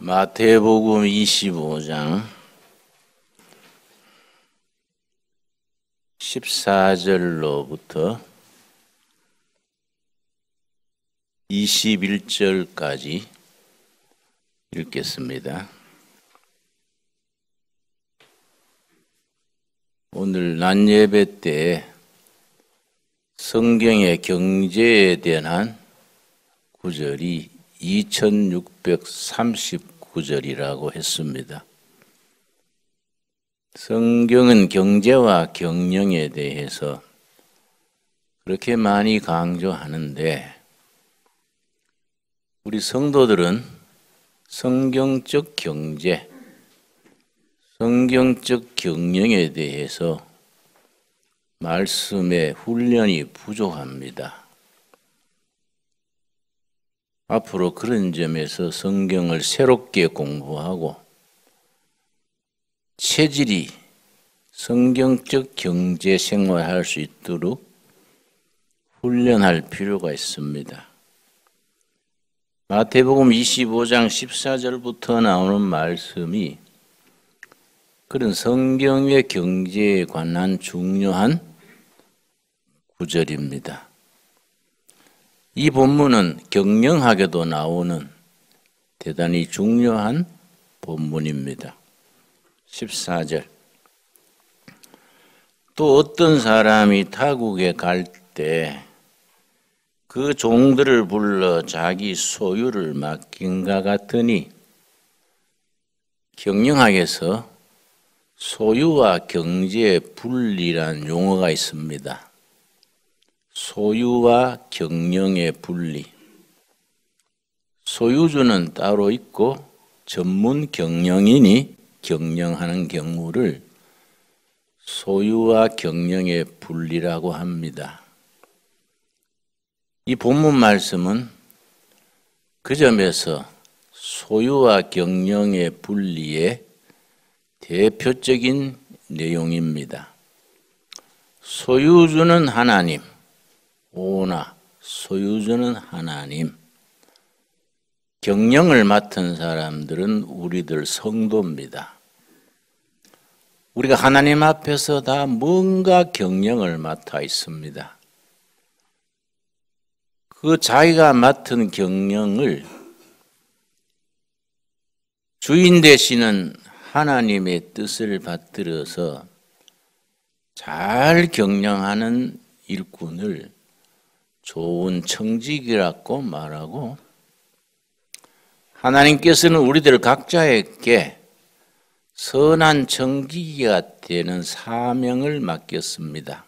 마태복음 25장 14절로부터 21절까지 읽겠습니다. 오늘 낮 예배 때 성경의 경제에 대한 구절이 2639절이라고 했습니다. 성경은 경제와 경영에 대해서 그렇게 많이 강조하는데 우리 성도들은 성경적 경제, 성경적 경영에 대해서 말씀의 훈련이 부족합니다. 앞으로 그런 점에서 성경을 새롭게 공부하고 체질이 성경적 경제 생활할 수 있도록 훈련할 필요가 있습니다. 마태복음 25장 14절부터 나오는 말씀이 그런 성경의 경제에 관한 중요한 구절입니다. 이 본문은 경영학에도 나오는 대단히 중요한 본문입니다. 14절. 또 어떤 사람이 타국에 갈 때 그 종들을 불러 자기 소유를 맡긴가 같으니 경영학에서 소유와 경제의 분리란 용어가 있습니다. 소유와 경영의 분리. 소유주는 따로 있고 전문 경영인이 경영하는 경우를 소유와 경영의 분리라고 합니다. 이 본문 말씀은 그 점에서 소유와 경영의 분리의 대표적인 내용입니다. 소유주는 하나님, 오나 소유주는 하나님, 경영을 맡은 사람들은 우리들 성도입니다. 우리가 하나님 앞에서 다 뭔가 경영을 맡아 있습니다. 그 자기가 맡은 경영을 주인 되시는 하나님의 뜻을 받들어서 잘 경영하는 일꾼을 좋은 청직이라고 말하고 하나님께서는 우리들 각자에게 선한 청지기가 되는 사명을 맡겼습니다.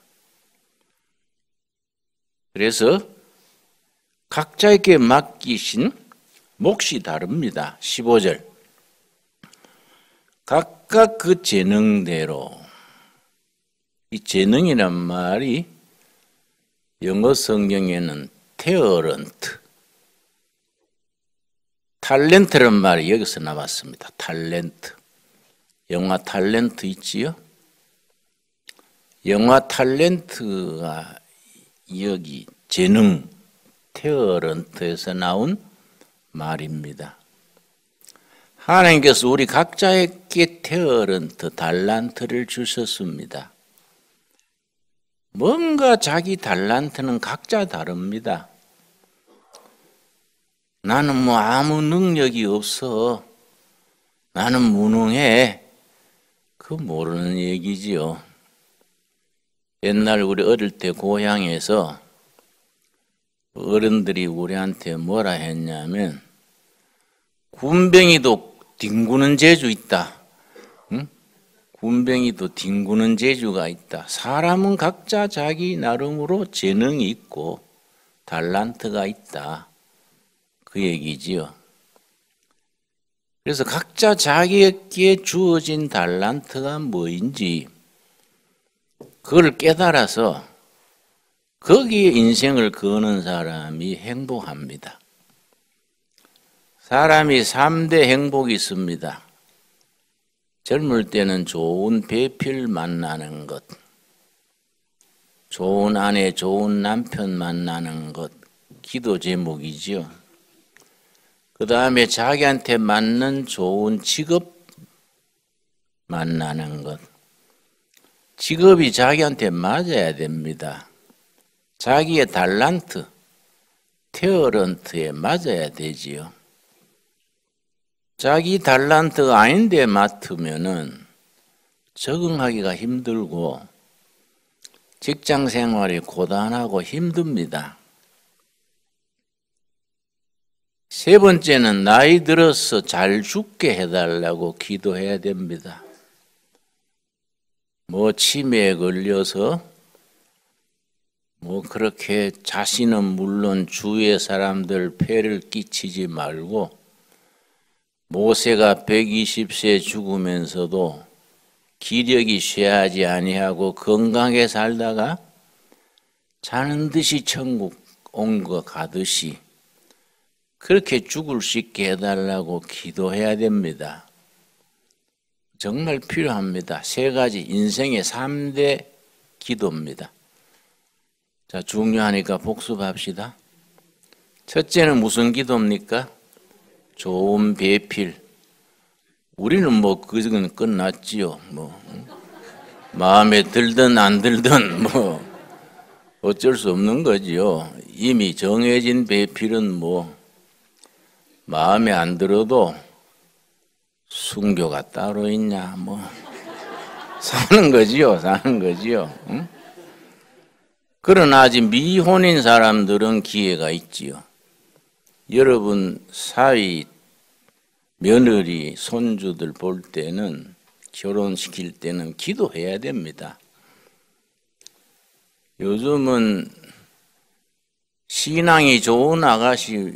그래서 각자에게 맡기신 몫이 다릅니다. 15절. 각각 그 재능대로. 이 재능이란 말이 영어 성경에는 태어런트, 탤런트란 말이 여기서 나왔습니다. 탤런트. 영화 탤런트 있지요? 영화 탤런트가 여기 재능, 태어런트에서 나온 말입니다. 하나님께서 우리 각자에게 태어런트, 달란트를 주셨습니다. 뭔가 자기 달란트는 각자 다릅니다. 나는 아무 능력이 없어. 나는 무능해. 그거 모르는 얘기지요. 옛날 우리 어릴 때 고향에서 어른들이 우리한테 뭐라 했냐면 군뱅이도 뒹구는 재주 있다. 응? 군뱅이도 뒹구는 재주가 있다. 사람은 각자 자기 나름으로 재능이 있고 달란트가 있다. 그 얘기지요. 그래서 각자 자기에게 주어진 달란트가 뭐인지 그걸 깨달아서 거기에 인생을 거는 사람이 행복합니다. 사람이 3대 행복이 있습니다. 젊을 때는 좋은 배필 만나는 것, 좋은 아내, 좋은 남편 만나는 것, 기도 제목이지요. 그 다음에 자기한테 맞는 좋은 직업 만나는 것. 직업이 자기한테 맞아야 됩니다. 자기의 달란트, 태어런트에 맞아야 되지요. 자기 달란트가 아닌데 맡으면은 적응하기가 힘들고 직장 생활이 고단하고 힘듭니다. 세 번째는 나이 들어서 잘 죽게 해달라고 기도해야 됩니다. 치매에 걸려서 그렇게 자신은 물론 주위의 사람들 폐를 끼치지 말고 모세가 120세 죽으면서도 기력이 쇠하지 아니하고 건강하게 살다가 자는 듯이 천국 온 것 가듯이 그렇게 죽을 수 있게 해달라고 기도해야 됩니다. 정말 필요합니다. 세 가지 인생의 3대 기도입니다. 자, 중요하니까 복습합시다. 첫째는 무슨 기도입니까? 좋은 배필. 우리는 그건 끝났지요. 마음에 들든 안 들든 어쩔 수 없는 거지요. 이미 정해진 배필은 마음에 안 들어도 순교가 따로 있냐, 사는 거지요. 응? 그러나 아직 미혼인 사람들은 기회가 있지요. 여러분 사위, 며느리, 손주들 볼 때는 결혼시킬 때는 기도해야 됩니다. 요즘은 신앙이 좋은 아가씨에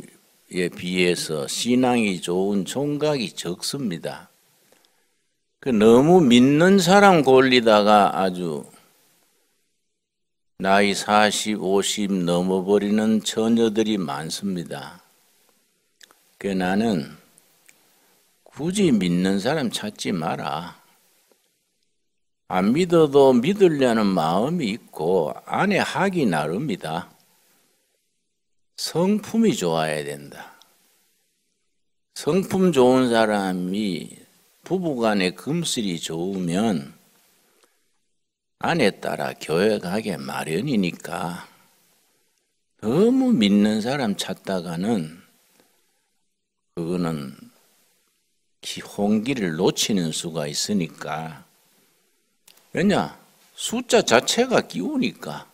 비해서 신앙이 좋은 총각이 적습니다. 너무 믿는 사람 골리다가 아주 나이 40, 50 넘어버리는 처녀들이 많습니다. 나는 굳이 믿는 사람 찾지 마라. 안 믿어도 믿으려는 마음이 있고 안에 학이 나릅니다. 성품이 좋아야 된다. 성품 좋은 사람이 부부간의 금슬이 좋으면 아내 따라 교회 가게 마련이니까 너무 믿는 사람 찾다가는 그거는 홍기를 놓치는 수가 있으니까. 왜냐? 숫자 자체가 끼우니까.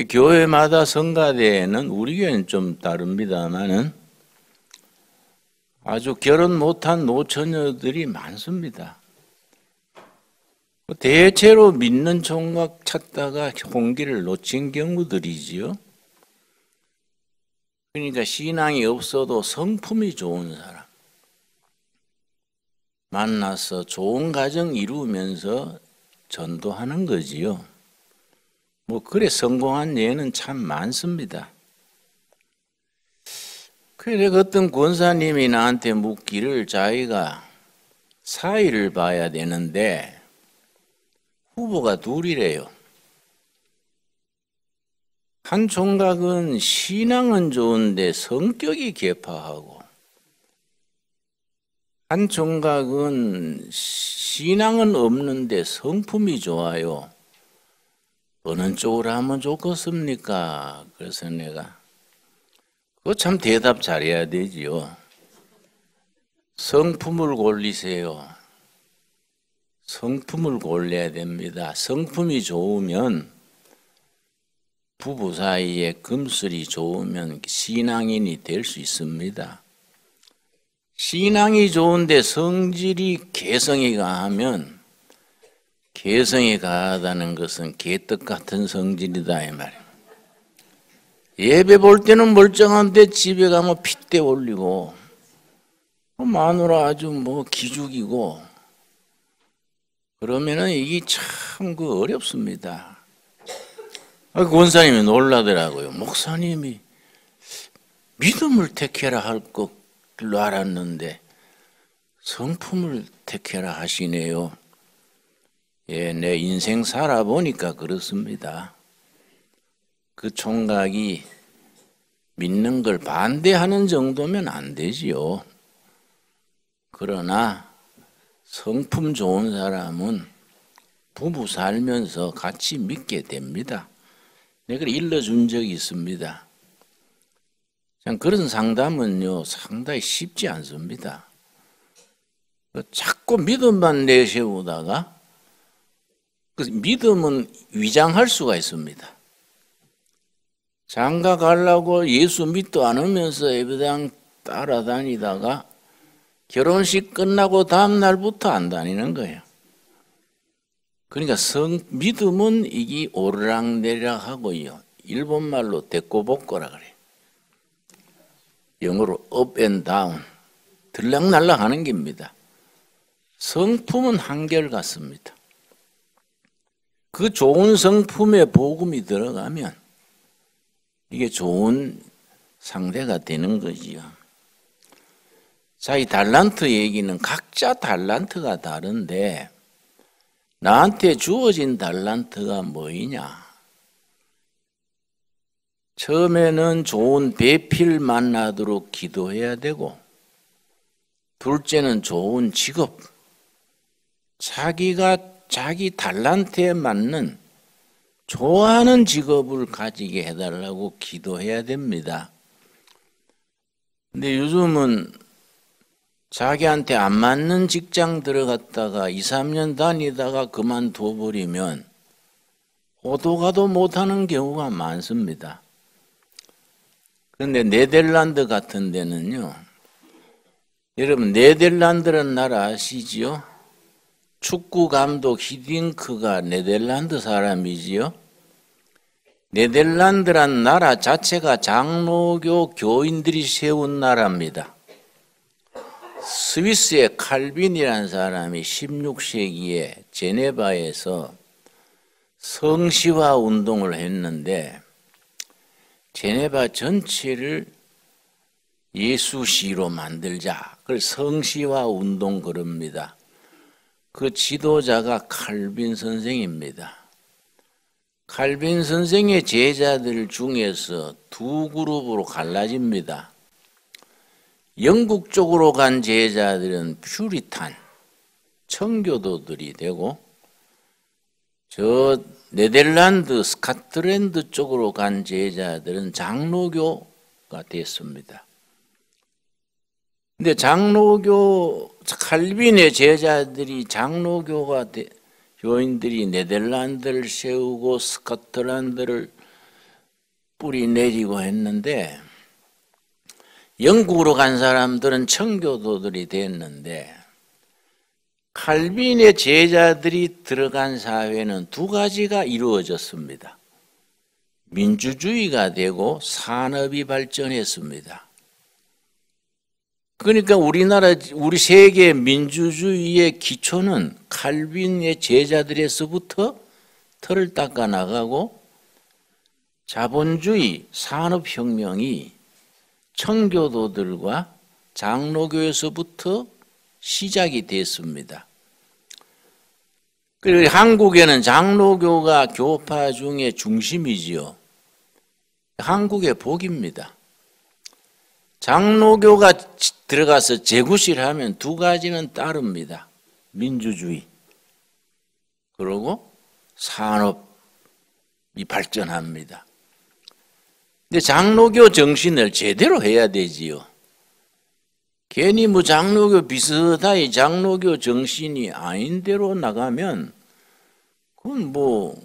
교회마다 성가대에는 우리 교회는 좀 다릅니다만은 아주 결혼 못한 노처녀들이 많습니다. 대체로 믿는 총각 찾다가 홍기를 놓친 경우들이지요. 그러니까 신앙이 없어도 성품이 좋은 사람 만나서 좋은 가정 이루면서 전도하는 거지요. 그래 성공한 예는 참 많습니다. 그래 어떤 권사님이 나한테 묻기를 자기가 사위를 봐야 되는데 후보가 둘이래요. 한 총각은 신앙은 좋은데 성격이 개파하고 한 총각은 신앙은 없는데 성품이 좋아요. 어느 쪽으로 하면 좋겠습니까? 그래서 내가 그거 참 대답 잘해야 되지요. 성품을 골리세요. 성품을 골라야 됩니다. 성품이 좋으면 부부 사이에 금슬이 좋으면 신앙인이 될 수 있습니다. 신앙이 좋은데 성질이 개성이 강하면 개성이 강하다는 것은 개떡 같은 성질이다 이 말이에요. 예배 볼 때는 멀쩡한데 집에 가면 핏대 올리고 마누라 아주 기죽이고 그러면은 이게 참 어렵습니다. 권사님이 놀라더라고요. 목사님이 믿음을 택해라 할 것로 알았는데 성품을 택해라 하시네요. 예, 내 인생 살아보니까 그렇습니다. 그 총각이 믿는 걸 반대하는 정도면 안 되지요. 그러나 성품 좋은 사람은 부부 살면서 같이 믿게 됩니다. 내가 일러준 적이 있습니다. 그런 상담은요, 상당히 쉽지 않습니다. 자꾸 믿음만 내세우다가 그 믿음은 위장할 수가 있습니다. 장가 가려고 예수 믿도 않으면서 예배당 따라다니다가 결혼식 끝나고 다음 날부터 안 다니는 거예요. 그러니까 믿음은 이게 오르락내리락 하고요. 일본말로 데꼬복고라 그래요. 영어로 up and down, 들락날락 하는 겁니다. 성품은 한결같습니다. 그 좋은 성품에 복음이 들어가면 이게 좋은 상대가 되는 거지요. 자, 이 달란트 얘기는 각자 달란트가 다른데 나한테 주어진 달란트가 뭐이냐? 처음에는 좋은 배필 만나도록 기도해야 되고, 둘째는 좋은 직업, 자기가 자기 달란트에 맞는 좋아하는 직업을 가지게 해달라고 기도해야 됩니다. 근데 요즘은 자기한테 안 맞는 직장 들어갔다가 2, 3년 다니다가 그만둬 버리면 오도 가도 못하는 경우가 많습니다. 그런데 네덜란드 같은 데는요, 여러분 네덜란드라는 나라 아시지요? 축구 감독 히딩크가 네덜란드 사람이지요. 네덜란드란 나라 자체가 장로교 교인들이 세운 나라입니다. 스위스의 칼빈이라는 사람이 16세기에 제네바에서 성시화 운동을 했는데 제네바 전체를 예수시로 만들자. 그걸 성시화 운동 그럽니다. 그 지도자가 칼빈 선생입니다. 칼빈 선생의 제자들 중에서 두 그룹으로 갈라집니다. 영국 쪽으로 간 제자들은 퓨리탄, 청교도들이 되고, 저 네덜란드, 스코틀랜드 쪽으로 간 제자들은 장로교가 됐습니다. 근데 칼빈의 제자들이 교인들이 네덜란드를 세우고 스코틀랜드를 뿌리 내리고 했는데, 영국으로 간 사람들은 청교도들이 됐는데, 칼빈의 제자들이 들어간 사회는 두 가지가 이루어졌습니다. 민주주의가 되고 산업이 발전했습니다. 그러니까 우리 세계 민주주의의 기초는 칼빈의 제자들에서부터 틀을 닦아 나가고 자본주의 산업혁명이 청교도들과 장로교에서부터 시작이 됐습니다. 그리고 한국에는 장로교가 교파 중에 중심이지요. 한국의 복입니다. 장로교가 들어가서 재구실하면 두 가지는 따릅니다. 민주주의, 그리고 산업이 발전합니다. 근데 장로교 정신을 제대로 해야 되지요. 괜히 장로교 비슷하게 장로교 정신이 아닌 대로 나가면 그건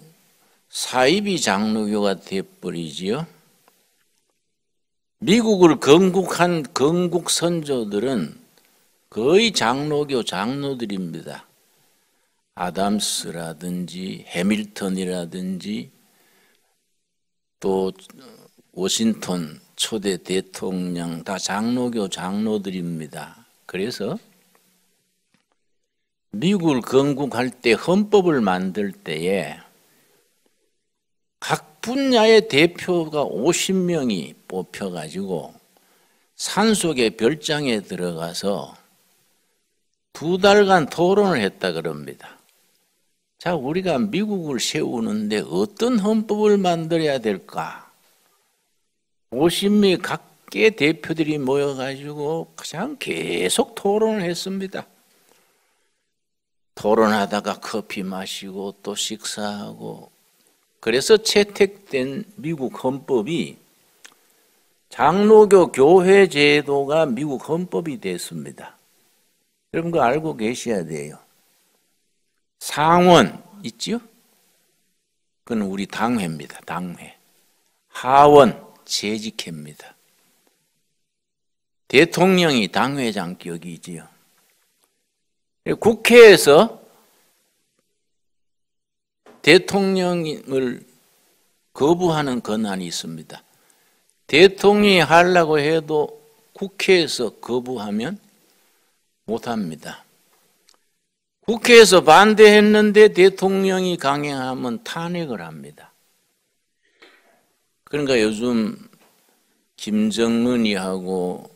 사이비 장로교가 돼버리지요. 미국을 건국한 건국 선조들은 거의 장로들입니다. 아담스라든지 해밀턴이라든지 또 워싱턴 초대 대통령 다 장로들입니다. 그래서 미국을 건국할 때 헌법을 만들 때에 각 분야의 대표가 50명이 뽑혀가지고 산속의 별장에 들어가서 2달간 토론을 했다 그럽니다. 자, 우리가 미국을 세우는데 어떤 헌법을 만들어야 될까? 50미 각계 대표들이 모여가지고 그냥 계속 토론을 했습니다. 토론하다가 커피 마시고 또 식사하고, 그래서 채택된 미국 헌법이 장로교 교회 제도가 미국 헌법이 됐습니다. 여러분 그거 알고 계셔야 돼요. 상원 있지요? 그건 우리 당회입니다. 당회. 하원 재직회입니다. 대통령이 당회장격이지요. 국회에서 대통령을 거부하는 권한이 있습니다. 대통령이 하려고 해도 국회에서 거부하면 못합니다. 국회에서 반대했는데 대통령이 강행하면 탄핵을 합니다. 그러니까 요즘 김정은이하고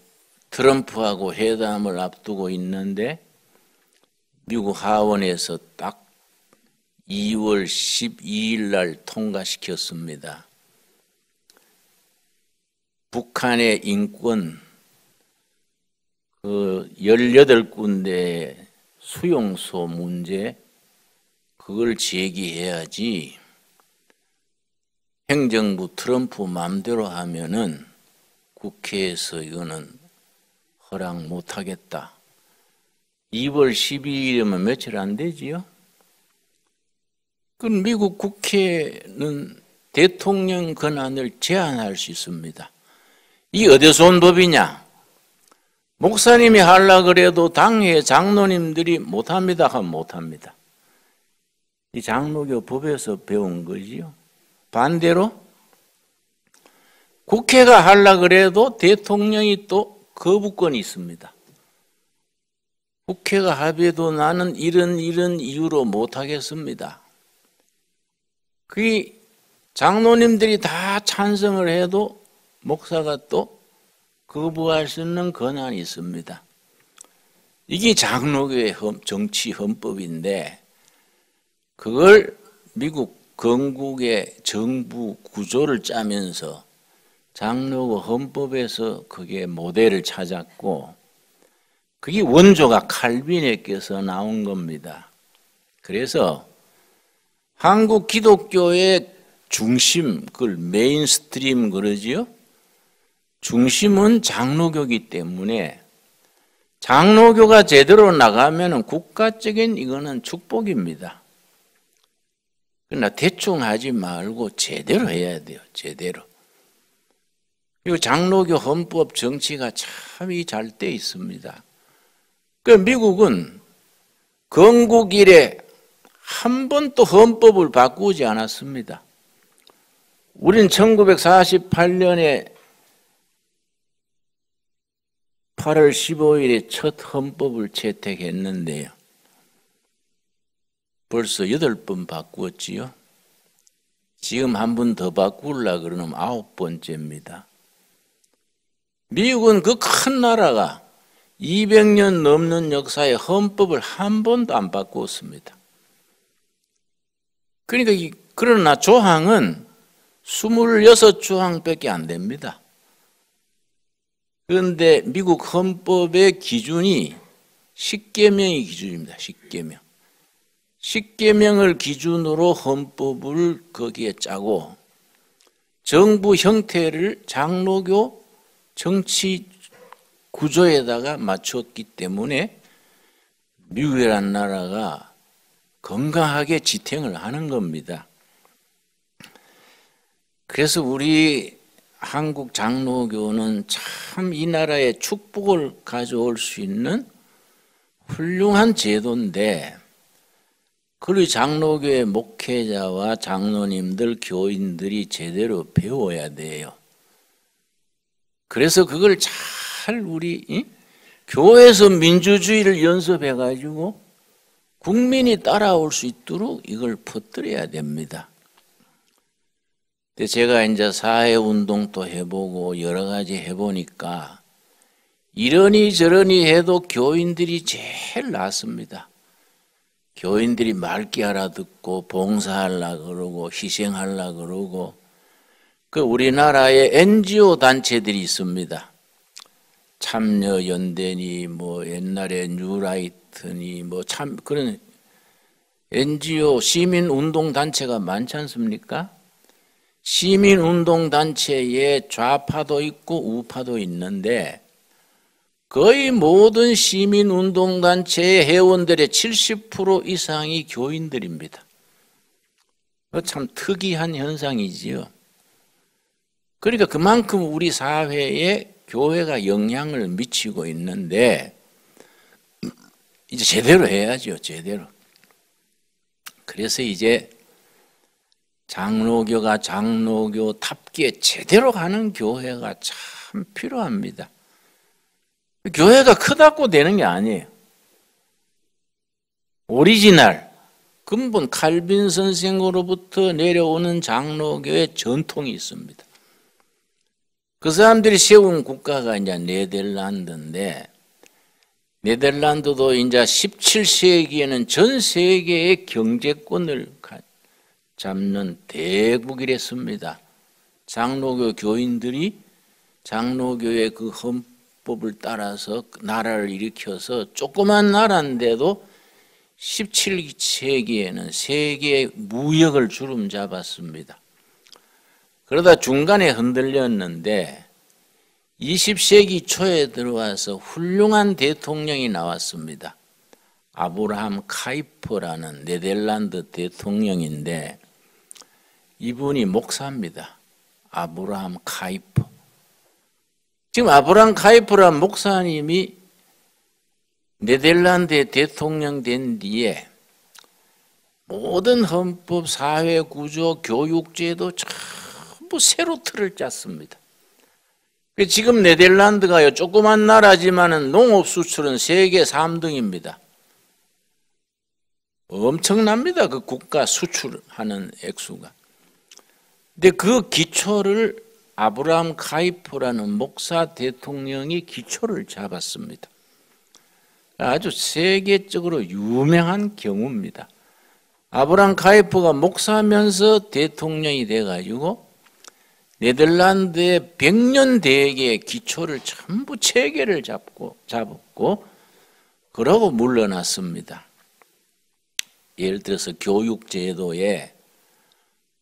트럼프하고 회담을 앞두고 있는데 미국 하원에서 딱 2월 12일 날 통과시켰습니다. 북한의 인권 18군데 수용소 문제, 그걸 제기해야지 행정부 트럼프 마음대로 하면은 국회에서 이거는 허락 못하겠다. 2월 12일이면 며칠 안 되지요? 그럼 미국 국회는 대통령 권한을 제한할 수 있습니다. 이 어디서 온 법이냐? 목사님이 하려고 그래도 당회 장로님들이 못합니다 하면 못합니다. 이 장로교 법에서 배운 거지요. 반대로 국회가 하려고 그래도 대통령이 또 거부권이 있습니다. 국회가 합의해도 나는 이런 이유로 못하겠습니다. 그 장로님들이 다 찬성을 해도 목사가 또 거부할 수 있는 권한이 있습니다. 이게 장로교의 정치 헌법인데, 그걸 미국 건국의 정부 구조를 짜면서 장로교 헌법에서 그게 모델을 찾았고, 그게 원조가 칼빈에게서 나온 겁니다. 그래서 한국 기독교의 중심, 그걸 메인스트림 그러지요? 중심은 장로교이기 때문에 장로교가 제대로 나가면 국가적인 이거는 축복입니다. 그러나 대충 하지 말고 제대로 해야 돼요. 제대로. 그리고 장로교 헌법 정치가 참이 잘 돼 있습니다. 그 미국은 건국 이래 한 번도 헌법을 바꾸지 않았습니다. 우린 1948년에 8월 15일에 첫 헌법을 채택했는데요. 벌써 8번 바꾸었지요. 지금 한 번 더 바꾸려고 그러면 9번째입니다. 미국은 그 큰 나라가 200년 넘는 역사에 헌법을 한 번도 안 바꾸었습니다. 그러니까 그러나 조항은 26조항밖에 안 됩니다. 그런데 미국 헌법의 기준이 10계명이 기준입니다. 10계명. 10계명을 기준으로 헌법을 거기에 짜고 정부 형태를 장로교 정치 구조에다가 맞췄기 때문에 미국이라는 나라가 건강하게 지탱을 하는 겁니다. 그래서 우리 한국 장로교는 참 이 나라에 축복을 가져올 수 있는 훌륭한 제도인데, 그리고 장로교의 목회자와 장로님들, 교인들이 제대로 배워야 돼요. 그래서 그걸 잘 우리 교회에서 민주주의를 연습해가지고 국민이 따라올 수 있도록 이걸 퍼뜨려야 됩니다. 제가 이제 사회운동도 해보고 여러 가지 해보니까 이러니 저러니 해도 교인들이 제일 낫습니다. 교인들이 맑게 알아듣고 봉사하려고 그러고 희생하려고 그러고 그 우리나라에 NGO 단체들이 있습니다. 참여연대니 뭐 옛날에 뉴라이트니 뭐 참 그런 NGO 시민운동단체가 많지 않습니까? 시민운동단체에 좌파도 있고 우파도 있는데 거의 모든 시민운동단체의 회원들의 70% 이상이 교인들입니다. 참 특이한 현상이지요. 그러니까 그만큼 우리 사회에 교회가 영향을 미치고 있는데 이제 제대로 해야죠. 제대로. 그래서 이제 장로교가 장로교답게 제대로 가는 교회가 참 필요합니다. 교회가 크다고 되는 게 아니에요. 오리지널, 근본 칼빈 선생으로부터 내려오는 장로교의 전통이 있습니다. 그 사람들이 세운 국가가 이제 네덜란드인데, 네덜란드도 이제 17세기에는 전 세계의 경제권을 잡는 대국이랬습니다. 장로교 교인들이 장로교의 그 헌법을 따라서 나라를 일으켜서 조그만 나라인데도 17세기에는 세계 무역을 주름 잡았습니다. 그러다 중간에 흔들렸는데 20세기 초에 들어와서 훌륭한 대통령이 나왔습니다. 아브라함 카이퍼라는 네덜란드 대통령인데 이분이 목사입니다. 아브라함 카이퍼. 지금 아브라함 카이퍼라는 목사님이 네덜란드의 대통령 된 뒤에 모든 헌법, 사회구조, 교육제도 전부 새로 틀을 짰습니다. 지금 네덜란드가요, 조그만 나라지만은 농업 수출은 세계 3등입니다. 엄청납니다. 그 국가 수출하는 액수가. 근데 그 기초를 아브라함 카이퍼라는 목사 대통령이 기초를 잡았습니다. 아주 세계적으로 유명한 경우입니다. 아브라함 카이퍼가 목사면서 대통령이 돼가지고 네덜란드의 100년 대계의 기초를 전부 체계를 잡았고 그러고 물러났습니다. 예를 들어서 교육제도에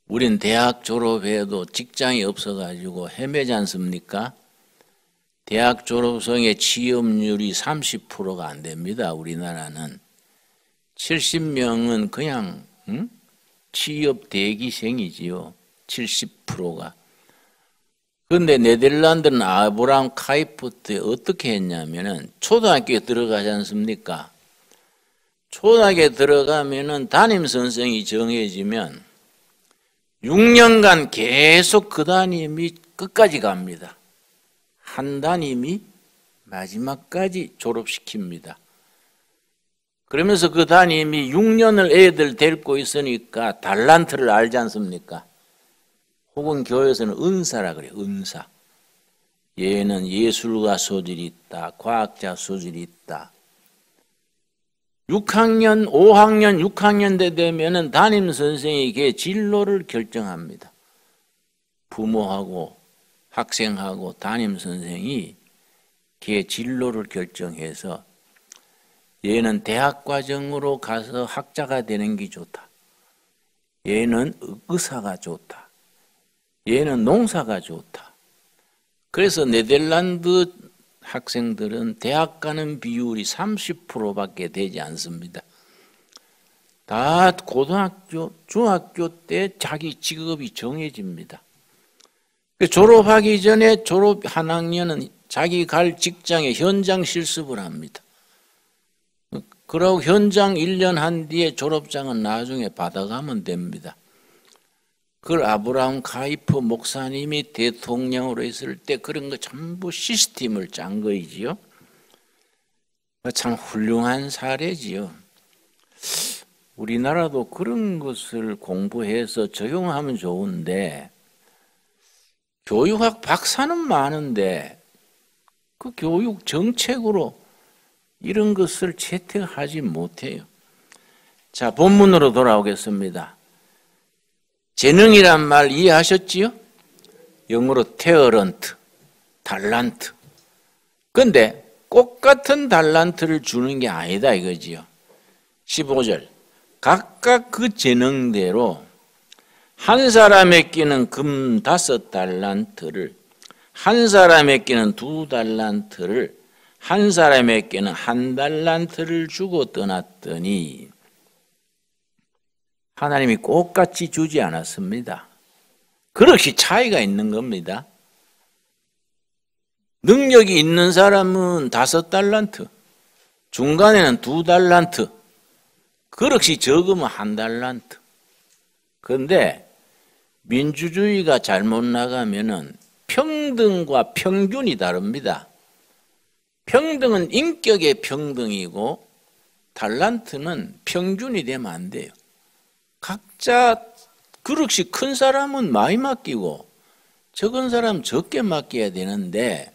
우린 대학 졸업해도 직장이 없어가지고 헤매지 않습니까? 대학 졸업생의 취업률이 30%가 안 됩니다. 우리나라는 70명은 그냥 취업 대기생이지요. 70%가. 그런데 네덜란드는 아브라함 카이퍼 때 어떻게 했냐면은 초등학교에 들어가지 않습니까? 초등학교에 들어가면은 담임 선생이 정해지면 6년간 계속 그 담임이 끝까지 갑니다. 한 담임이 마지막까지 졸업시킵니다. 그러면서 그 담임이 6년을 애들 데리고 있으니까 달란트를 알지 않습니까? 혹은 교회에서는 은사라 그래요. 은사. 얘는 예술가 소질이 있다. 과학자 소질이 있다. 6학년, 5학년, 6학년 때 되면은 담임 선생이 걔 진로를 결정합니다. 부모하고 학생하고 담임 선생이 걔 진로를 결정해서 얘는 대학 과정으로 가서 학자가 되는 게 좋다. 얘는 의사가 좋다. 얘는 농사가 좋다. 그래서 네덜란드 학생들은 대학 가는 비율이 30%밖에 되지 않습니다. 다 고등학교, 중학교 때 자기 직업이 정해집니다. 졸업하기 전에 졸업 한 학년은 자기 갈 직장에 현장 실습을 합니다. 그러고 현장 1년 한 뒤에 졸업장은 나중에 받아가면 됩니다. 그걸 아브라함 카이퍼 목사님이 대통령으로 있을 때 그런 거 전부 시스템을 짠 거이지요. 참 훌륭한 사례지요. 우리나라도 그런 것을 공부해서 적용하면 좋은데 교육학 박사는 많은데 그 교육 정책으로 이런 것을 채택하지 못해요. 자, 본문으로 돌아오겠습니다. 재능이란 말 이해하셨지요? 영어로 테어런트, 달란트. 근데 똑같은 달란트를 주는 게 아니다 이거지요. 15절. 각각 그 재능대로 한 사람에게는 금 5달란트를, 한 사람에게는 2달란트를, 한 사람에게는 1달란트를 주고 떠났더니 하나님이 똑같이 주지 않았습니다. 그렇게 차이가 있는 겁니다. 능력이 있는 사람은 5달란트, 중간에는 2달란트, 그릇이 적으면 1달란트. 그런데 민주주의가 잘못 나가면은 평등과 평균이 다릅니다. 평등은 인격의 평등이고 달란트는 평균이 되면 안 돼요. 각자 그릇이 큰 사람은 많이 맡기고 적은 사람 적게 맡겨야 되는데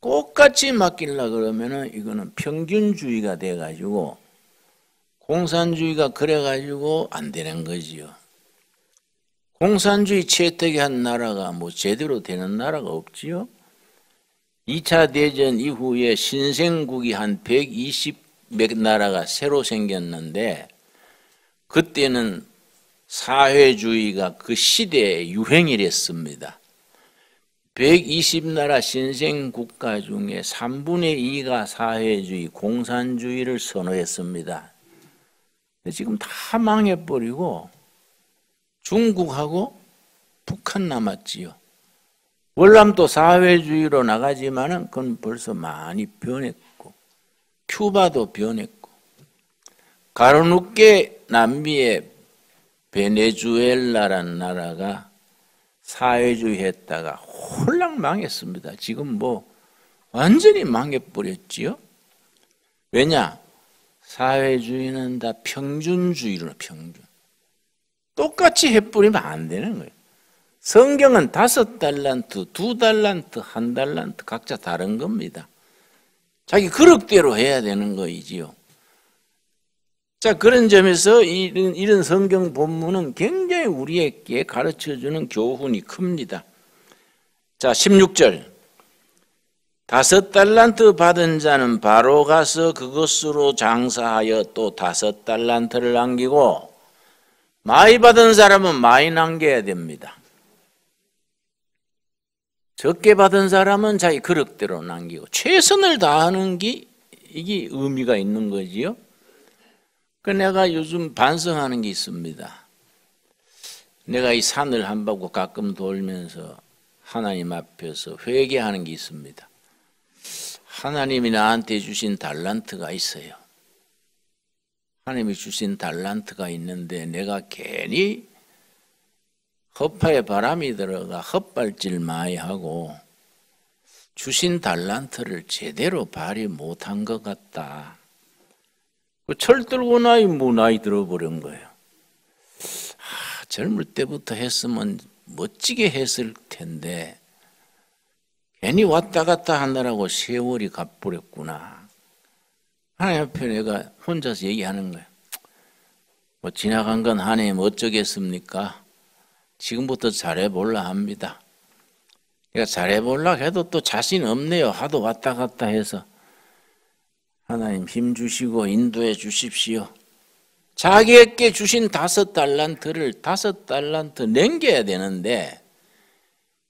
똑같이 맡기려고 그러면은 이거는 평균주의가 돼가지고 공산주의가 그래가지고 안 되는 거지요. 공산주의 채택한 나라가 뭐 제대로 되는 나라가 없지요. 2차 대전 이후에 신생국이 한 120 몇 나라가 새로 생겼는데 그때는 사회주의가 그 시대의 유행이랬습니다. 120나라 신생국가 중에 3분의 2가 사회주의, 공산주의를 선호했습니다. 지금 다 망해버리고 중국하고 북한 남았지요. 월남도 사회주의로 나가지만은 그건 벌써 많이 변했고, 큐바도 변했고, 가로눕게 남미의 베네수엘라라는 나라가 사회주의 했다가 홀랑 망했습니다. 지금 뭐 완전히 망해버렸지요. 왜냐? 사회주의는 다 평균주의로 평균. 똑같이 해버리면 안 되는 거예요. 성경은 5달란트, 2달란트, 1달란트 각자 다른 겁니다. 자기 그릇대로 해야 되는 거이지요. 자, 그런 점에서 이런 성경 본문은 굉장히 우리에게 가르쳐주는 교훈이 큽니다. 자, 16절. 5달란트 받은 자는 바로 가서 그것으로 장사하여 또 5달란트를 남기고, 많이 받은 사람은 많이 남겨야 됩니다. 적게 받은 사람은 자기 그릇대로 남기고 최선을 다하는 게 이게 의미가 있는 거지요. 그 내가 요즘 반성하는 게 있습니다. 내가 이 산을 한 바퀴 가끔 돌면서 하나님 앞에서 회개하는 게 있습니다. 하나님이 나한테 주신 달란트가 있어요. 하나님이 주신 달란트가 있는데 내가 괜히 허파에 바람이 들어가 헛발질 많이 하고 주신 달란트를 제대로 발휘 못한 것 같다. 철 들고 나이 들어버린 거예요. 젊을 때부터 했으면 멋지게 했을 텐데 괜히 왔다 갔다 하느라고 세월이 가버렸구나. 하나님 앞에 내가 혼자서 얘기하는 거예요. 뭐 지나간 건 하나님 어쩌겠습니까? 지금부터 잘해볼라 합니다. 내가 잘해볼라 해도 또 자신 없네요. 하도 왔다 갔다 해서. 하나님 힘 주시고 인도해 주십시오. 자기에게 주신 5달란트를 5달란트 남겨야 되는데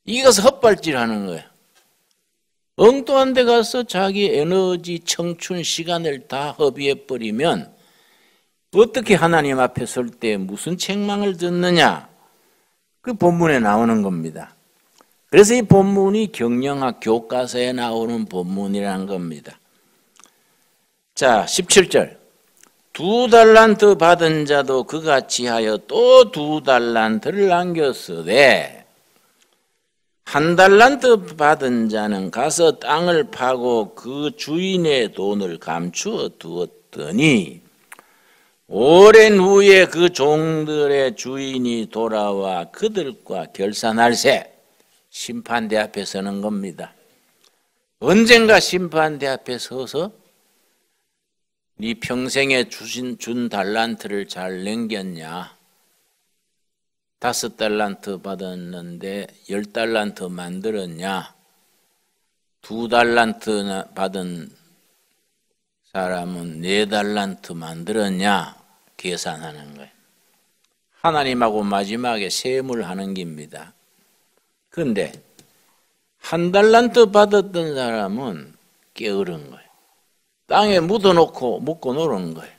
이것을 헛발질하는 거예요. 엉뚱한 데 가서 자기 에너지, 청춘, 시간을 다 허비해버리면 어떻게 하나님 앞에 설 때 무슨 책망을 듣느냐? 그 본문에 나오는 겁니다. 그래서 이 본문이 경영학 교과서에 나오는 본문이라는 겁니다. 자, 17절. 2달란트 받은 자도 그같이 하여 또 2달란트를 남겼으되 1달란트 받은 자는 가서 땅을 파고 그 주인의 돈을 감추어 두었더니 오랜 후에 그 종들의 주인이 돌아와 그들과 결산할세. 심판대 앞에 서는 겁니다. 언젠가 심판대 앞에 서서 네 평생에 준 달란트를 잘 남겼냐? 5달란트 받았는데 10달란트 만들었냐? 2달란트 받은 사람은 4달란트 만들었냐? 계산하는 거예요. 하나님하고 마지막에 세물하는 겁니다. 그런데 1달란트 받았던 사람은 게으른 거예요. 땅에 묻어놓고 묻고 노는 거예요.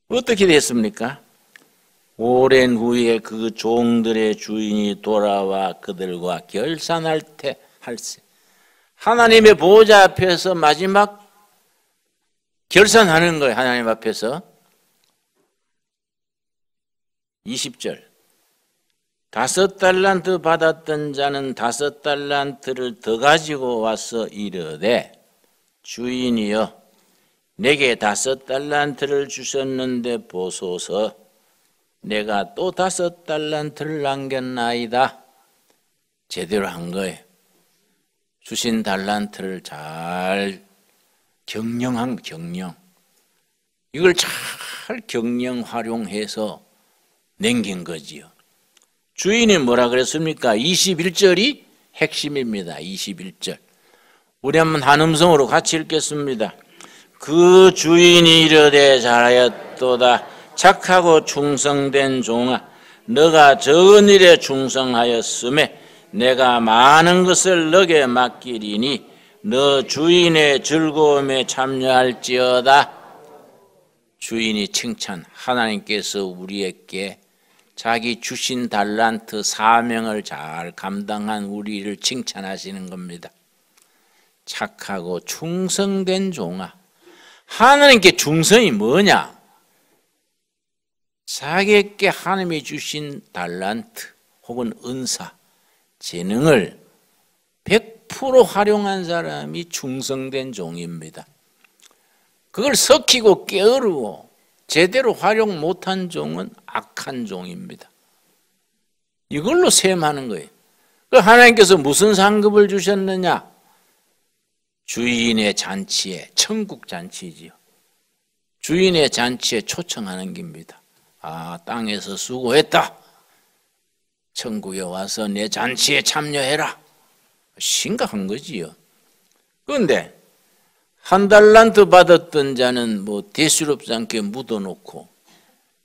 어떻게 됐습니까? 오랜 후에 그 종들의 주인이 돌아와 그들과 결산할 때 할세. 하나님의 보호자 앞에서 마지막 결산하는 거예요. 하나님 앞에서. 20절. 5달란트 받았던 자는 5달란트를 더 가지고 와서 이르되 주인이여 내게 5달란트를 주셨는데 보소서 내가 또 5달란트를 남겼나이다. 제대로 한 거예요. 주신 달란트를 잘 경영. 이걸 잘 경영 활용해서 남긴 거지요. 주인이 뭐라 그랬습니까? 21절이 핵심입니다. 21절. 우리 한번 한 음성으로 같이 읽겠습니다. 그 주인이 이르되 잘하였도다. 착하고 충성된 종아, 너가 적은 일에 충성하였음에 내가 많은 것을 너게 맡기리니 너 주인의 즐거움에 참여할지어다. 주인이 칭찬, 하나님께서 우리에게 자기 주신 달란트 사명을 잘 감당한 우리를 칭찬하시는 겁니다. 착하고 충성된 종아. 하나님께 충성이 뭐냐? 자기에게 하나님이 주신 달란트 혹은 은사, 재능을 100% 활용한 사람이 충성된 종입니다. 그걸 섞이고 게으르고 제대로 활용 못한 종은 악한 종입니다. 이걸로 셈하는 거예요. 하나님께서 무슨 상급을 주셨느냐? 주인의 잔치에, 천국 잔치지요. 주인의 잔치에 초청하는 겁니다. 아, 땅에서 수고했다. 천국에 와서 내 잔치에 참여해라. 심각한 거지요. 그런데 1달란트 받았던 자는 뭐 대수롭지 않게 묻어놓고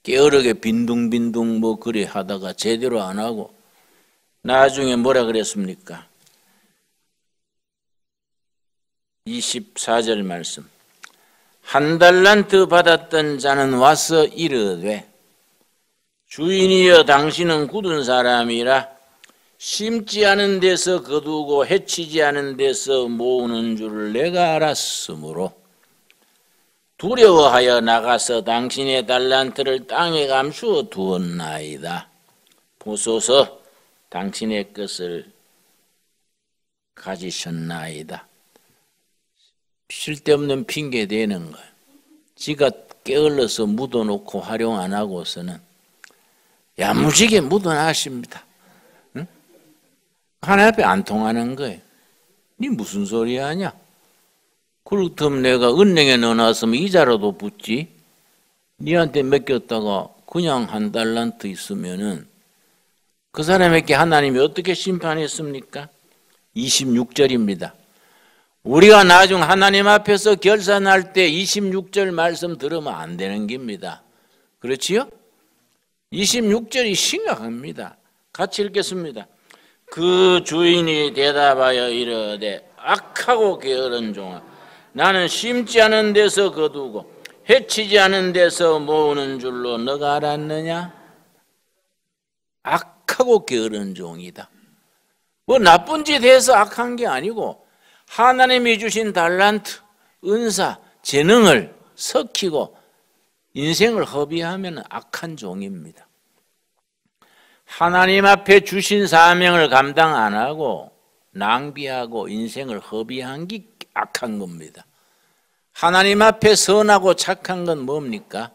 게으르게 빈둥빈둥 뭐 그래 하다가 제대로 안 하고 나중에 뭐라 그랬습니까? 24절 말씀. 1달란트 받았던 자는 와서 이르되 주인이여 당신은 굳은 사람이라 심지 않은 데서 거두고 해치지 않은 데서 모으는 줄을 내가 알았으므로 두려워하여 나가서 당신의 달란트를 땅에 감추어 두었나이다. 보소서 당신의 것을 가지셨나이다. 쓸데없는 핑계 대는 거예요. 지가 게을러서 묻어놓고 활용 안 하고서는 야무지게 묻어놨습니다. 응? 하나님 앞에 안 통하는 거예요. 니 무슨 소리 하냐? 그렇다면 내가 은행에 넣어놨으면 이자라도 붙지. 니한테 맡겼다가 그냥 1달란트 있으면은 그 사람에게 하나님이 어떻게 심판했습니까? 26절입니다. 우리가 나중 하나님 앞에서 결산할 때 26절 말씀 들으면 안 되는 겁니다. 그렇지요? 26절이 심각합니다. 같이 읽겠습니다. 그 주인이 대답하여 이르되 악하고 게으른 종아, 나는 심지 않은 데서 거두고 해치지 않은 데서 모으는 줄로 너가 알았느냐? 악하고 게으른 종이다. 뭐 나쁜 짓 해서 악한 게 아니고 하나님이 주신 달란트, 은사, 재능을 섞이고 인생을 허비하면 악한 종입니다. 하나님 앞에 주신 사명을 감당 안 하고 낭비하고 인생을 허비한 게 악한 겁니다. 하나님 앞에 선하고 착한 건 뭡니까?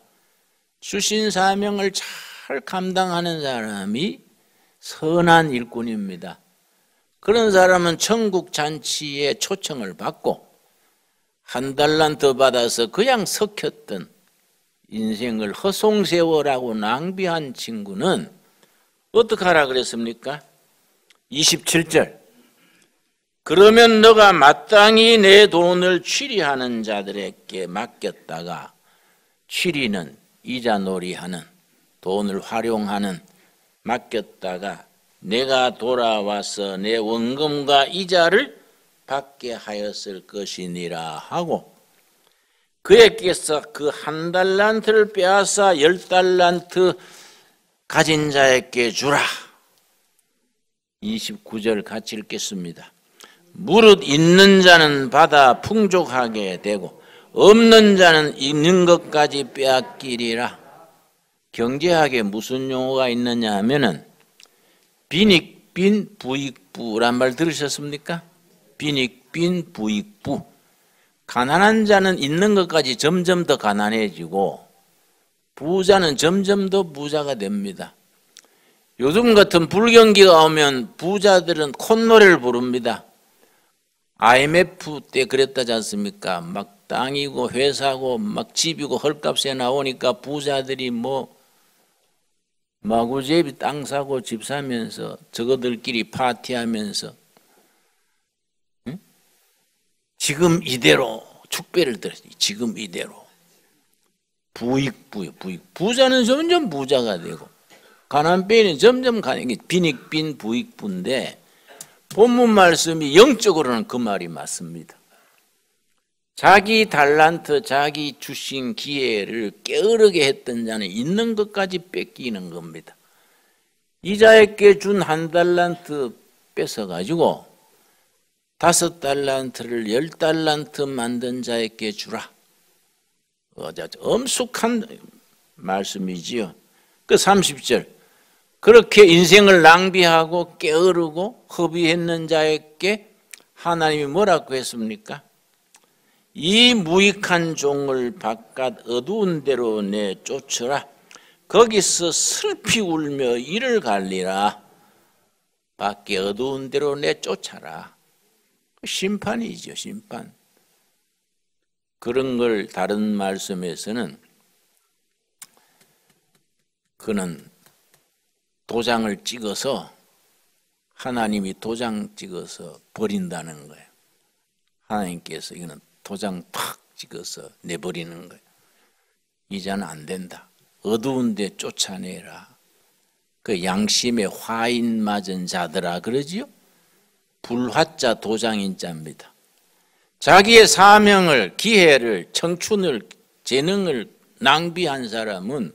주신 사명을 잘 감당하는 사람이 선한 일꾼입니다. 그런 사람은 천국 잔치에 초청을 받고 1달란트 받아서 그냥 섞였던 인생을 허송세월하고 낭비한 친구는 어떻게 하라 그랬습니까? 27절. 그러면 너가 마땅히 내 돈을 취리하는 자들에게 맡겼다가, 취리는 이자놀이하는, 돈을 활용하는, 맡겼다가 내가 돌아와서 내 원금과 이자를 받게 하였을 것이니라 하고, 그에게서 그 1달란트를 빼앗아 10달란트 가진 자에게 주라. 29절 같이 읽겠습니다. 무릇 있는 자는 받아 풍족하게 되고 없는 자는 있는 것까지 빼앗기리라. 경제학에 무슨 용어가 있느냐 하면은 빈익빈 부익부란 말 들으셨습니까? 빈익빈 부익부. 가난한 자는 있는 것까지 점점 더 가난해지고 부자는 점점 더 부자가 됩니다. 요즘 같은 불경기가 오면 부자들은 콧노래를 부릅니다. IMF 때 그랬다지 않습니까? 막 땅이고 회사고 막 집이고 헐값에 나오니까 부자들이 뭐 마구제비 땅 사고 집 사면서 저거들끼리 파티하면서, 응? 지금 이대로 축배를 들었지. 지금 이대로 부익부요. 부익. 부자는 점점 부자가 되고 가난뱅이는 점점 가난이. 빈익빈 부익부인데 본문 말씀이 영적으로는 그 말이 맞습니다. 자기 달란트, 자기 주신 기회를 게으르게 했던 자는 있는 것까지 뺏기는 겁니다. 이자에게 준 1달란트 뺏어가지고 5달란트를 10달란트 만든 자에게 주라. 엄숙한 말씀이지요. 그 30절. 그렇게 인생을 낭비하고 게으르고 허비했는 자에게 하나님이 뭐라고 했습니까? 이 무익한 종을 바깥 어두운 데로 내쫓으라. 거기서 슬피 울며 이를 갈리라. 밖에 어두운 데로 내쫓아라. 심판이죠, 심판. 그런 걸 다른 말씀에서는 그는 도장을 찍어서, 하나님이 도장 찍어서 버린다는 거예요. 하나님께서 이거는 도장 팍 찍어서 내버리는 거예요. 이자는 안 된다. 어두운 데 쫓아내라. 그 양심에 화인 맞은 자들아 그러지요. 불화자 도장인 자입니다. 자기의 사명을, 기회를, 청춘을, 재능을 낭비한 사람은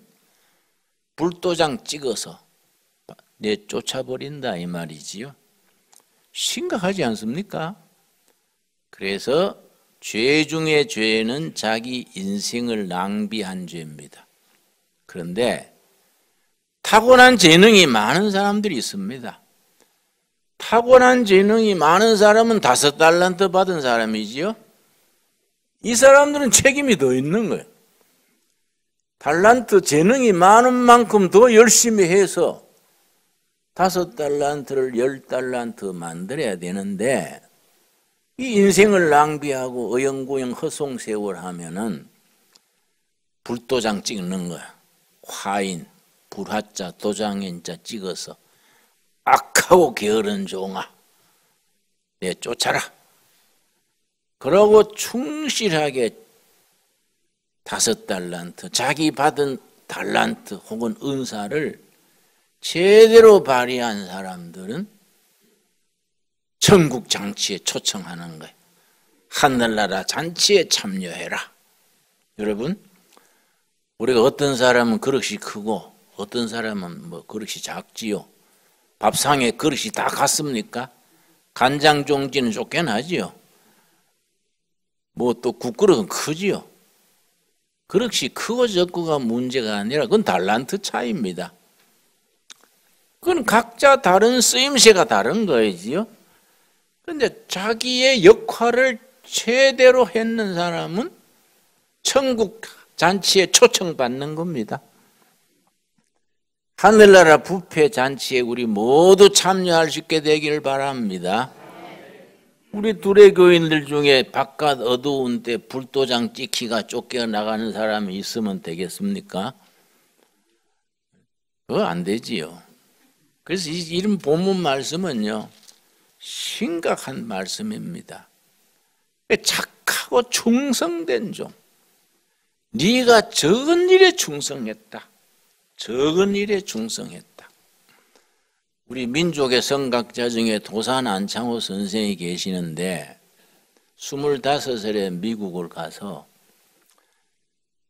불도장 찍어서 내쫓아버린다 이 말이지요. 심각하지 않습니까? 그래서 죄 중에 죄는 자기 인생을 낭비한 죄입니다. 그런데 타고난 재능이 많은 사람들이 있습니다. 타고난 재능이 많은 사람은 5달란트 받은 사람이지요. 이 사람들은 책임이 더 있는 거예요. 달란트 재능이 많은 만큼 더 열심히 해서 5달란트를 10달란트 만들어야 되는데 이 인생을 낭비하고 어영부영 허송세월하면은 불도장 찍는 거야. 화인, 불화자, 도장인자 찍어서 악하고 게으른 종아 내쫓아라. 그러고 충실하게 5달란트, 자기 받은 달란트 혹은 은사를 제대로 발휘한 사람들은 천국 잔치에 초청하는 거예요. 하늘나라 잔치에 참여해라. 여러분, 우리가 어떤 사람은 그릇이 크고 어떤 사람은 뭐 그릇이 작지요. 밥상에 그릇이 다 같습니까? 간장 종지는 쫓겨나지요. 뭐 또 국그릇은 크지요. 그릇이 크고 적고가 문제가 아니라 그건 달란트 차이입니다. 그건 각자 다른 쓰임새가 다른 거이지요. 그런데 자기의 역할을 제대로 했는 사람은 천국 잔치에 초청받는 겁니다. 하늘나라 부패 잔치에 우리 모두 참여할 수 있게 되기를 바랍니다. 우리 둘의 교인들 중에 바깥 어두운 데 불도장 찍히가 쫓겨나가는 사람이 있으면 되겠습니까? 그거 안 되지요. 그래서 이런 본문 말씀은요, 심각한 말씀입니다. 착하고 충성된 종, 네가 적은 일에 충성했다. 적은 일에 충성했다. 우리 민족의 성각자 중에 도산 안창호 선생이 계시는데 25살에 미국을 가서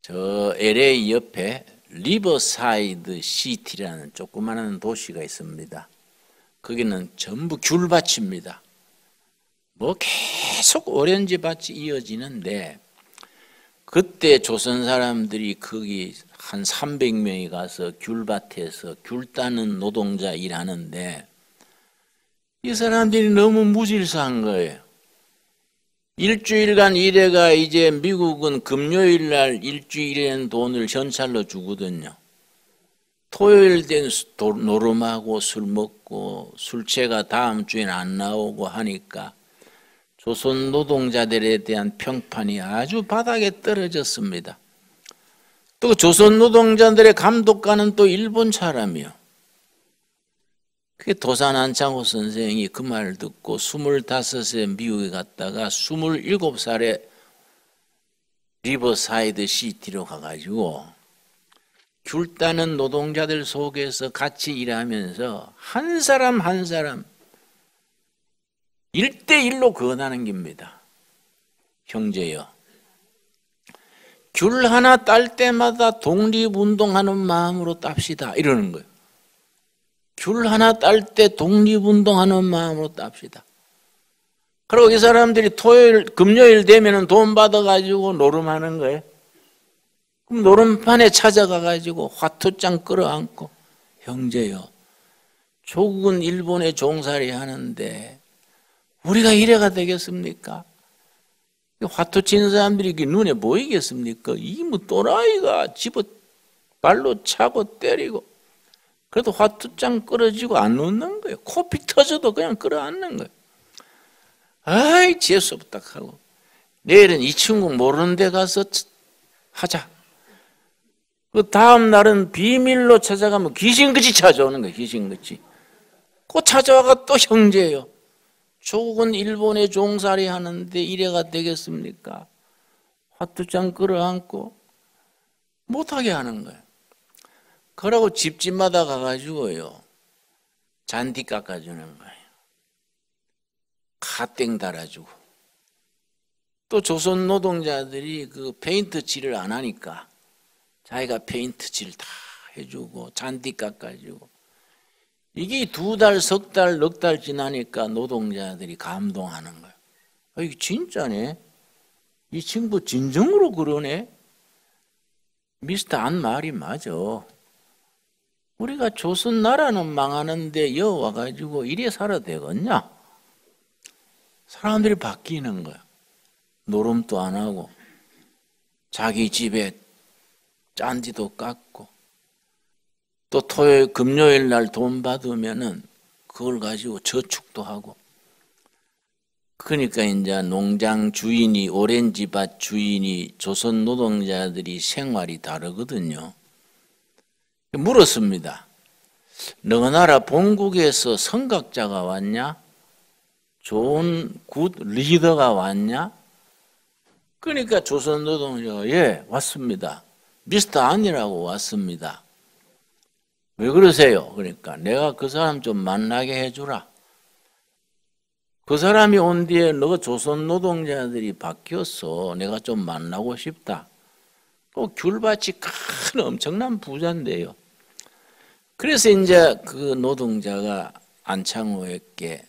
저 LA 옆에 리버사이드 시티라는 조그마한 도시가 있습니다. 거기는 전부 귤밭입니다. 뭐 계속 오렌지 밭이 이어지는데 그때 조선 사람들이 거기 한 300명이 가서 귤밭에서 귤 따는 노동자 일하는데 이 사람들이 너무 무질서한 거예요. 일주일간 일해가 이제 미국은 금요일 날 일주일엔 돈을 현찰로 주거든요. 토요일 된 노름하고 술 먹고 술채가 다음 주엔 안 나오고 하니까 조선 노동자들에 대한 평판이 아주 바닥에 떨어졌습니다. 또 조선 노동자들의 감독관은 또 일본 사람이요. 그게 도산 안창호 선생이 그 말을 듣고 25세 미국에 갔다가 27살에 리버사이드 시티로 가가지고 귤 따는 노동자들 속에서 같이 일하면서 한 사람 한 사람 1대1로 거나는 겁니다. 형제여, 귤 하나 딸 때마다 독립운동하는 마음으로 땁시다 이러는 거예요. 귤 하나 딸 때 독립운동하는 마음으로 땁시다. 그리고 이 사람들이 금요일 되면 돈 받아가지고 노름하는 거예요. 그럼 노름판에 찾아가가지고 화투장 끌어안고 형제여, 조국은 일본에 종살이 하는데 우리가 이래가 되겠습니까? 화투 치는 사람들이 눈에 보이겠습니까? 이 뭐 또라이가 집어 발로 차고 때리고 그래도 화투장 끌어지고 안 놓는 거예요. 코피 터져도 그냥 끌어안는 거예요. 아이 재수없다 하고 내일은 이 친구 모르는 데 가서 하자. 그 다음 날은 비밀로 찾아가면 귀신같이 찾아오는 거예요. 귀신같이. 꼭 찾아와가 또 형제예요. 조국은 일본에 종살이 하는데 이래가 되겠습니까? 화투장 끌어안고 못하게 하는 거예요. 그러고 집집마다 가가지고요 잔디 깎아주는 거예요. 가땡 달아주고 또 조선 노동자들이 그 페인트 칠을 안 하니까 자기가 페인트 칠 다 해주고 잔디 깎아주고 이게 2달, 석 달, 넉 달 지나니까 노동자들이 감동하는 거예요. 이게 진짜네. 이 친구 진정으로 그러네. 미스터 안 말이 맞아. 우리가 조선 나라는 망하는데 여 와가지고 이래 살아야 되겠냐? 사람들이 바뀌는 거야. 노름도 안 하고 자기 집에 짠지도 깎고 또 금요일 날 돈 받으면은 그걸 가지고 저축도 하고. 그러니까 이제 농장 주인이 오렌지밭 주인이 조선 노동자들이 생활이 다르거든요. 물었습니다. 너 나라 본국에서 선각자가 왔냐? 좋은 굿 리더가 왔냐? 그러니까 조선 노동자가 예 왔습니다. 미스터 안이라고 왔습니다. 왜 그러세요? 그러니까 내가 그 사람 좀 만나게 해주라. 그 사람이 온 뒤에 너 조선 노동자들이 바뀌었어. 내가 좀 만나고 싶다. 또 귤밭이 큰 엄청난 부자인데요. 그래서 이제 그 노동자가 안창호에게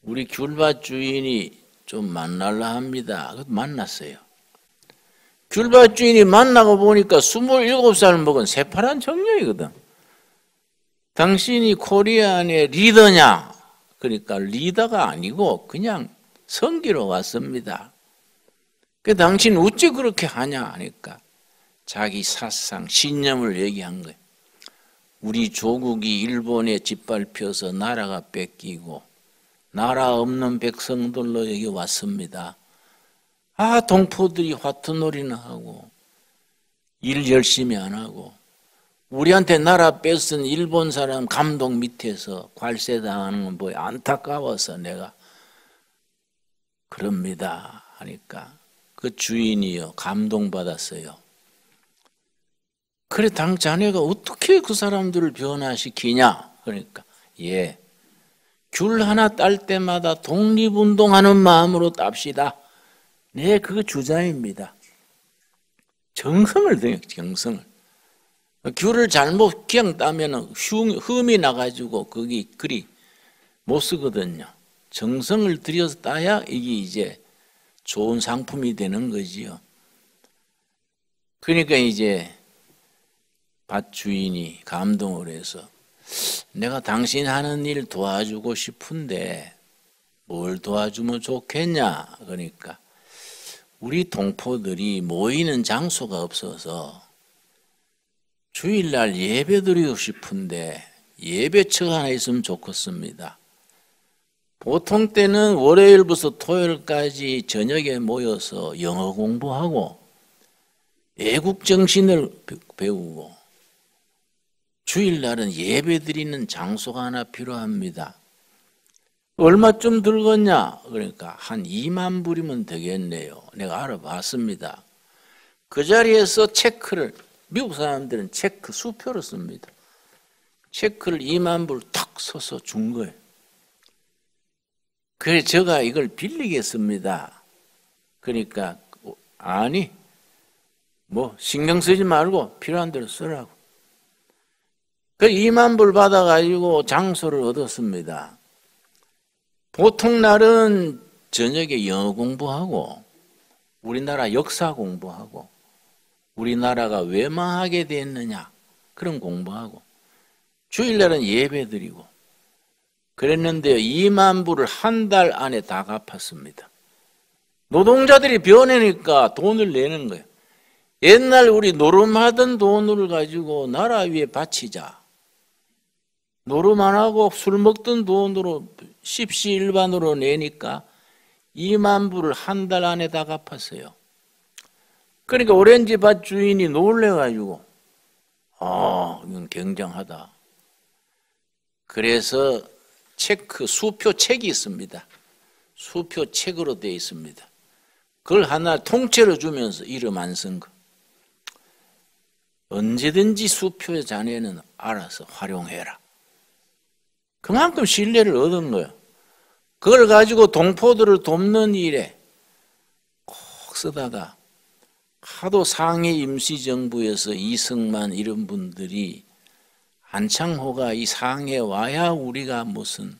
우리 귤밭 주인이 좀 만날라 합니다. 만났어요. 귤밭 주인이 만나고 보니까 27살 먹은 새파란 청년이거든. 당신이 코리안의 리더냐? 그러니까 리더가 아니고 그냥 선기로 왔습니다. 그 당신 어찌 그렇게 하냐 하니까 자기 사상, 신념을 얘기한 거예요. 우리 조국이 일본에 짓밟혀서 나라가 뺏기고 나라 없는 백성들로 여기 왔습니다. 동포들이 화투놀이나 하고 일 열심히 안 하고 우리한테 나라 뺏은 일본 사람 감독 밑에서 괄세당하는 건 뭐야 안타까워서 내가 그럽니다 하니까 그 주인이요 감동받았어요. 그래 당 자네가 어떻게 그 사람들을 변화시키냐 그러니까 예 귤 하나 딸 때마다 독립운동하는 마음으로 땁시다. 네 그거 주장입니다. 정성을 들여 정성을. 귤을 잘못 그냥 따면 흠이 나가지고 거기 글이 못 쓰거든요. 정성을 들여서 따야 이게 이제 좋은 상품이 되는 거지요. 그러니까 이제 밭 주인이 감동을 해서 내가 당신 하는 일 도와주고 싶은데 뭘 도와주면 좋겠냐 그러니까 우리 동포들이 모이는 장소가 없어서 주일날 예배 드리고 싶은데 예배처가 하나 있으면 좋겠습니다. 보통 때는 월요일부터 토요일까지 저녁에 모여서 영어 공부하고 애국 정신을 배우고 주일날은 예배 드리는 장소가 하나 필요합니다. 얼마쯤 들겠냐? 그러니까 한 2만 불이면 되겠네요. 내가 알아봤습니다. 그 자리에서 체크를 미국 사람들은 체크 수표를 씁니다. 체크를 2만 불 탁 써서 준 거예요. 그래 제가 이걸 빌리겠습니다. 그러니까 아니 뭐 신경 쓰지 말고 필요한 대로 쓰라고. 그 2만 불 받아가지고 장소를 얻었습니다. 보통 날은 저녁에 영어 공부하고 우리나라 역사 공부하고 우리나라가 왜 망하게 됐느냐 그런 공부하고 주일날은 예배 드리고 그랬는데요. 2만 불을 한 달 안에 다 갚았습니다. 노동자들이 변하니까 돈을 내는 거예요. 옛날 우리 노름하던 돈을 가지고 나라 위에 바치자. 노름 안 하고 술 먹던 돈으로 십시일반으로 내니까 2만 불을 한 달 안에 다 갚았어요. 그러니까 오렌지 밭 주인이 놀래가지고 이건 굉장하다. 그래서 체크 수표 책이 있습니다. 수표 책으로 되어 있습니다. 그걸 하나 통째로 주면서 이름 안 쓴 거. 언제든지 수표 자네는 알아서 활용해라. 그만큼 신뢰를 얻은 거예요. 그걸 가지고 동포들을 돕는 일에 꼭 쓰다가 하도 상해 임시정부에서 이승만 이런 분들이 안창호가 이 상해 와야 우리가 무슨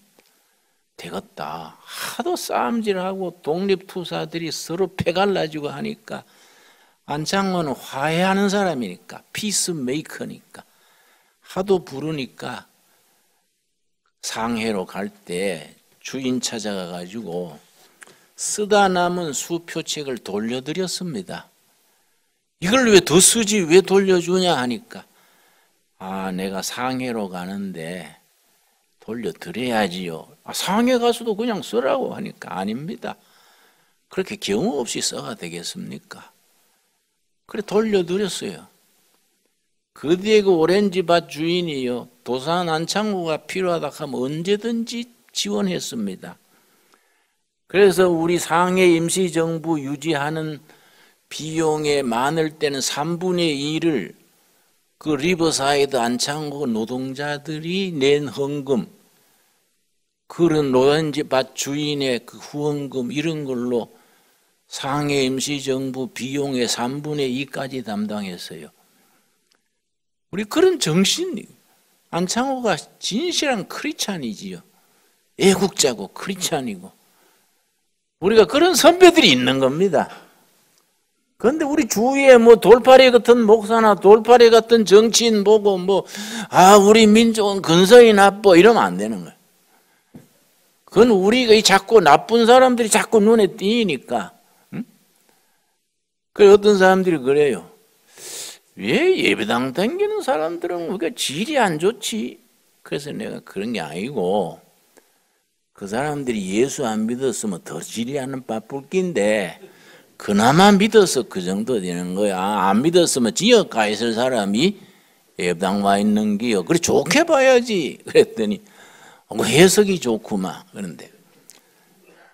되겠다. 하도 싸움질하고 독립투사들이 서로 패갈라지고 하니까 안창호는 화해하는 사람이니까 피스메이커니까 하도 부르니까 상해로 갈 때 주인 찾아가 가지고 쓰다 남은 수표책을 돌려드렸습니다. 이걸 왜 더 쓰지 왜 돌려주냐 하니까 내가 상해로 가는데 돌려드려야지요. 상해 가서도 그냥 쓰라고 하니까 아닙니다. 그렇게 경우 없이 써가 되겠습니까? 그래 돌려드렸어요. 그 뒤에 그 오렌지 밭 주인이요. 도산 안창호가 필요하다 하면 언제든지 지원했습니다. 그래서 우리 상해 임시정부 유지하는 비용에 많을 때는 3분의 2를 그 리버사이드 안창호 노동자들이 낸 헌금, 그런 오렌지 밭 주인의 그 후원금 이런 걸로 상해 임시정부 비용의 3분의 2까지 담당했어요. 우리 그런 정신, 안창호가 진실한 크리스찬이지요. 애국자고 크리스찬이고. 우리가 그런 선배들이 있는 겁니다. 그런데 우리 주위에 뭐 돌팔이 같은 목사나 돌팔이 같은 정치인 보고 우리 민족은 근성이 나빠 이러면 안 되는 거예요. 그건 우리가 자꾸 나쁜 사람들이 자꾸 눈에 띄니까. 응? 그래 어떤 사람들이 그래요. 왜 예배당 다니는 사람들은 왜 질이 안 좋지? 그래서 내가 그런 게 아니고 그 사람들이 예수 안 믿었으면 더 질이 않은 바쁠긴데 그나마 믿어서 그 정도 되는 거야. 안 믿었으면 지역가 있을 사람이 예배당 와 있는 기요. 그래 좋게 봐야지. 그랬더니 해석이 좋구만. 그런데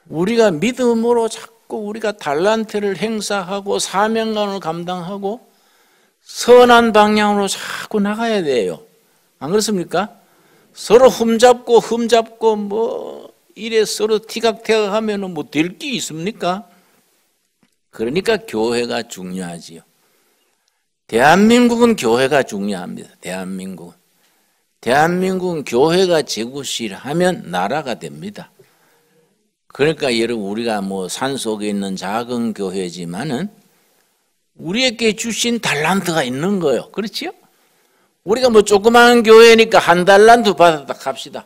우리가 믿음으로 자꾸 우리가 달란트를 행사하고 사명감을 감당하고 선한 방향으로 자꾸 나가야 돼요. 안 그렇습니까? 서로 흠잡고 뭐 이래 서로 티각태각하면은 뭐 될 게 있습니까? 그러니까 교회가 중요하지요. 대한민국은 교회가 중요합니다. 대한민국은 교회가 제구실하면 나라가 됩니다. 그러니까 여러분 우리가 뭐 산속에 있는 작은 교회지만은 우리에게 주신 달란트가 있는 거예요. 그렇지요? 우리가 뭐 조그마한 교회니까 1달란트 받았다 합시다.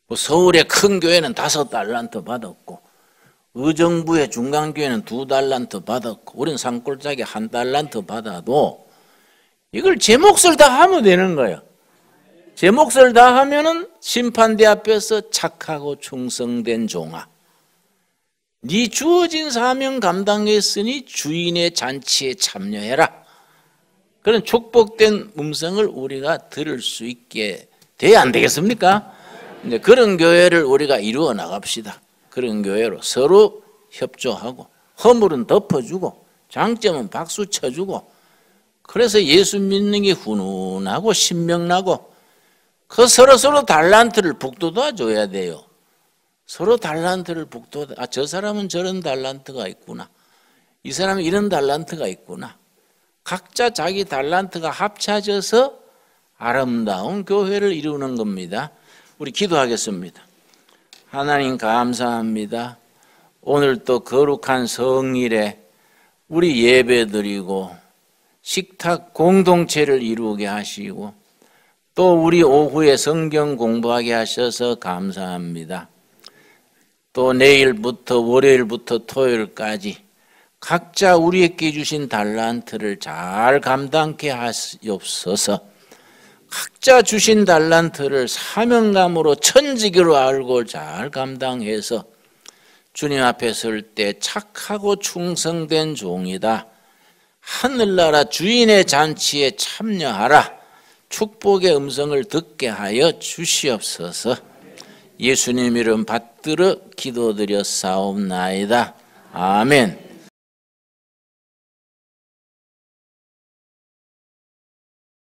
뭐 서울의 큰 교회는 5달란트 받았고 의정부의 중간교회는 2달란트 받았고 우리는 산골짜기 1달란트 받아도 이걸 제 몫을 다 하면 되는 거예요. 제 몫을 다 하면은 심판대 앞에서 착하고 충성된 종아, 네 주어진 사명 감당했으니 주인의 잔치에 참여해라. 그런 축복된 음성을 우리가 들을 수 있게 돼야 안 되겠습니까? 근데 그런 교회를 우리가 이루어 나갑시다. 그런 교회로 서로 협조하고 허물은 덮어주고 장점은 박수 쳐주고, 그래서 예수 믿는 게 훈훈하고 신명나고 그 서로 달란트를 북돋아 줘야 돼요. 서로 달란트를 북돋아, 저 사람은 저런 달란트가 있구나, 이 사람은 이런 달란트가 있구나. 각자 자기 달란트가 합쳐져서 아름다운 교회를 이루는 겁니다. 우리 기도하겠습니다. 하나님 감사합니다. 오늘 또 거룩한 성일에 우리 예배드리고 식탁 공동체를 이루게 하시고 또 우리 오후에 성경 공부하게 하셔서 감사합니다. 또 내일부터 월요일부터 토요일까지 각자 우리에게 주신 달란트를 잘 감당케 하시옵소서. 각자 주신 달란트를 사명감으로 천지기로 알고 잘 감당해서 주님 앞에 설 때 착하고 충성된 종이다, 하늘나라 주인의 잔치에 참여하라, 축복의 음성을 듣게 하여 주시옵소서. 예수님 이름 받들어 기도드렸사옵나이다. 아멘.